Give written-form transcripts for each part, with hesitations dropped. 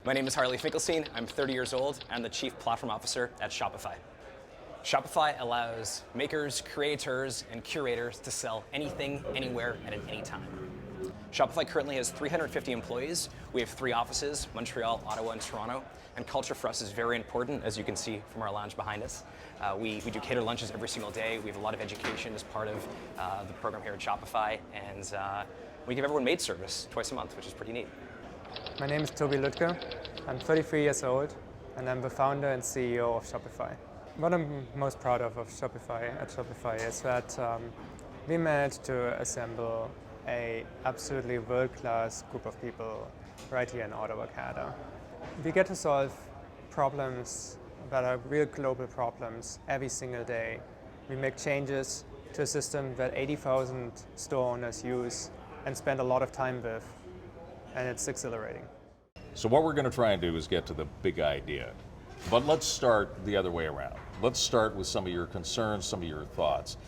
My name is Harley Finkelstein. I'm 30 years old. I'm the Chief Platform Officer at Shopify. Shopify allows makers, creators, and curators to sell anything, anywhere, and at any time. Shopify currently has 350 employees. We have 3 offices, Montreal, Ottawa, and Toronto. And culture for us is very important, as you can see from our lounge behind us. We do catered lunches every single day. We have a lot of education as part of the program here at Shopify. And we give everyone maid service twice a month, which is pretty neat. My name is Toby Lütke. I'm 33 years old, and I'm the founder and CEO of Shopify. What I'm most proud of Shopify is that we managed to assemble an absolutely world-class group of people right here in Ottawa, Canada. We get to solve problems that are real global problems every single day. We make changes to a system that 80,000 store owners use and spend a lot of time with, and it's exhilarating. So what we're going to try and do is get to the big idea. But let's start the other way around. Let's start with some of your concerns, some of your thoughts.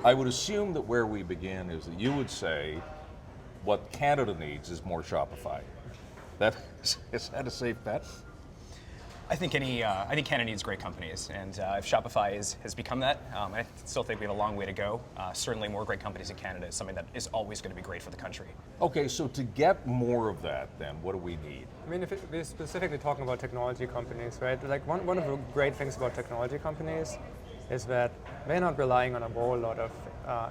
I would assume that where we begin is that you would say what Canada needs is more Shopify. Is that a safe bet? I think Canada needs great companies, and if Shopify has become that, I still think we have a long way to go. Certainly more great companies in Canada is something that is always going to be great for the country. Okay, so to get more of that then, what do we need? I mean, if we're specifically talking about technology companies, right? Like one of the great things about technology companies is that they're not relying on a whole lot of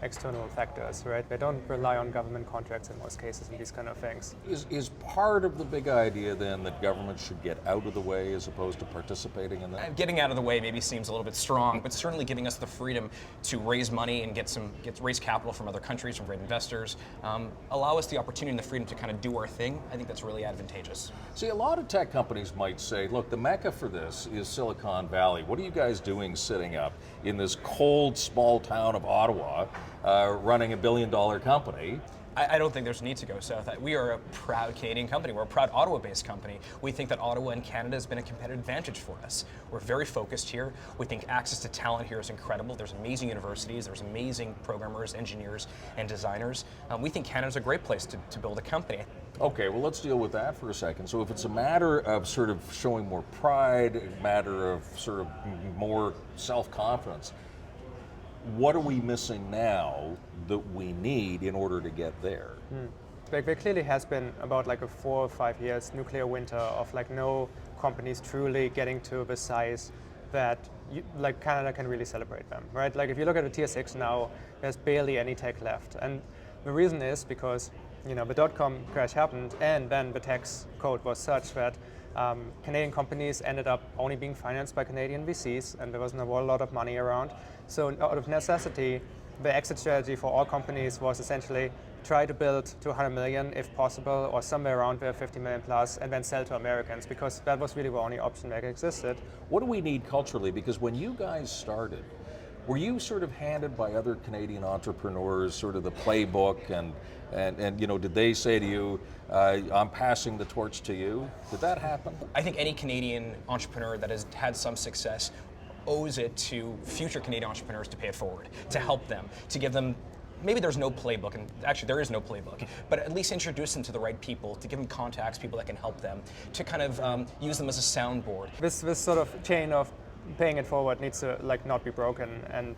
external factors, right? They don't rely on government contracts in most cases and these kind of things. Is part of the big idea then that government should get out of the way as opposed to participating in that? Getting out of the way maybe seems a little bit strong, but certainly giving us the freedom to raise money and raise capital from other countries, from great investors, allow us the opportunity and the freedom to kind of do our thing. I think that's really advantageous. See, a lot of tech companies might say, look, the mecca for this is Silicon Valley. What are you guys doing sitting up in this cold, small town of Ottawa, running $1 billion company? I don't think there's a need to go south. We are a proud Canadian company. We're a proud Ottawa-based company. We think that Ottawa and Canada has been a competitive advantage for us. We're very focused here. We think access to talent here is incredible. There's amazing universities. There's amazing programmers, engineers, and designers. We think Canada's a great place to build a company. Okay, well, let's deal with that for a second. So if it's a matter of sort of showing more pride, a matter of sort of more self-confidence, what are we missing now that we need in order to get there? Like there clearly has been about like a 4 or 5 years nuclear winter of like no companies truly getting to the size that like Canada can really celebrate them, right? Like if you look at the Tier 6 now, there's barely any tech left. And the reason is because the dot-com crash happened and then the tax code was such that Canadian companies ended up only being financed by Canadian VCs, and there wasn't a whole lot of money around. So out of necessity, the exit strategy for all companies was essentially try to build to 100 million if possible, or somewhere around there, 50 million plus, and then sell to Americans, because that was really the only option that existed. What do we need culturally? Because when you guys started, were you sort of handed by other Canadian entrepreneurs sort of the playbook and did they say to you, I'm passing the torch to you? Did that happen? I think any Canadian entrepreneur that has had some success owes it to future Canadian entrepreneurs to pay it forward, to help them, to give them, maybe there's no playbook, and actually there is no playbook, but at least introduce them to the right people, to give them contacts, people that can help them, to kind of use them as a soundboard. This sort of chain of paying it forward needs to like not be broken, and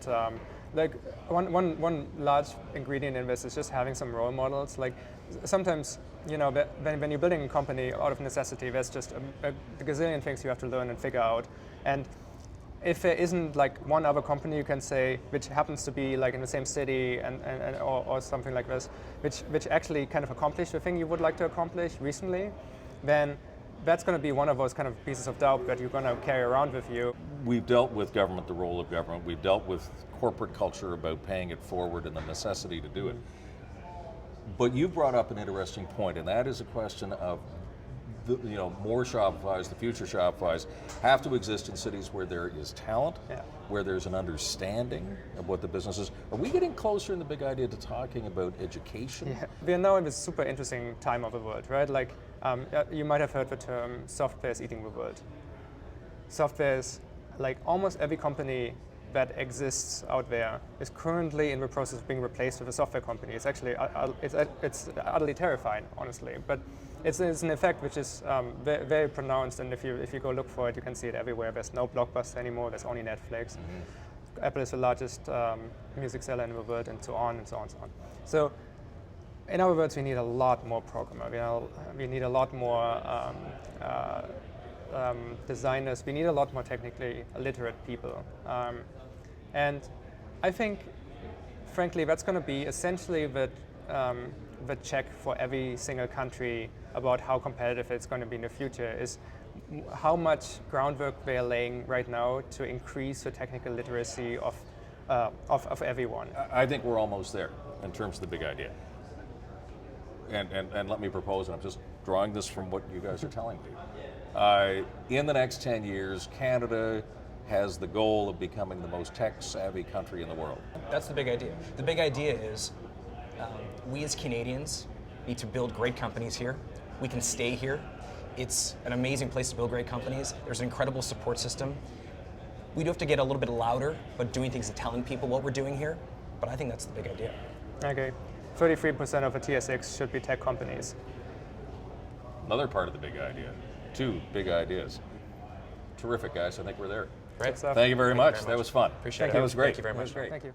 like one large ingredient in this is just having some role models. Like sometimes when you're building a company out of necessity, there's just a gazillion things you have to learn and figure out, and if there isn't like one other company you can say which happens to be like in the same city or something like this, which actually kind of accomplished the thing you would like to accomplish recently, then that's going to be one of those kind of pieces of doubt that you're going to carry around with you. We've dealt with government, the role of government. We've dealt with corporate culture about paying it forward and the necessity to do it. But you brought up an interesting point, and that is a question of more Shopifys, the future Shopifys, have to exist in cities where there is talent, where there's an understanding of what the business is. Are we getting closer in the big idea to talking about education? Yeah. We are now in this super interesting time of the world, right? Like, you might have heard the term software is eating the world. Software is, like almost every company that exists out there is currently in the process of being replaced with a software company. It's actually, it's utterly terrifying, honestly. But it's an effect which is very, very pronounced, and if you go look for it, you can see it everywhere. There's no Blockbuster anymore. There's only Netflix. Apple is the largest music seller in the world, and so on and so on and so on. So, in other words, we need a lot more programmers. We need a lot more designers. We need a lot more technically literate people. And I think, frankly, that's going to be essentially the check for every single country about how competitive it's going to be in the future, is how much groundwork they are laying right now to increase the technical literacy of everyone. I think we're almost there in terms of the big idea. And let me propose, and I'm just drawing this from what you guys are telling me. In the next 10 years, Canada has the goal of becoming the most tech-savvy country in the world. That's the big idea. The big idea is we as Canadians need to build great companies here. We can stay here. It's an amazing place to build great companies. There's an incredible support system. We do have to get a little bit louder about doing things and telling people what we're doing here, but I think that's the big idea. Okay, 33% of the TSX should be tech companies. Another part of the big idea. 2 big ideas. Terrific, guys. I think we're there. Great. Stuff. Thank you very much. very That much. was fun. Appreciate it. That was great. Thank you very much. That was great. Thank you.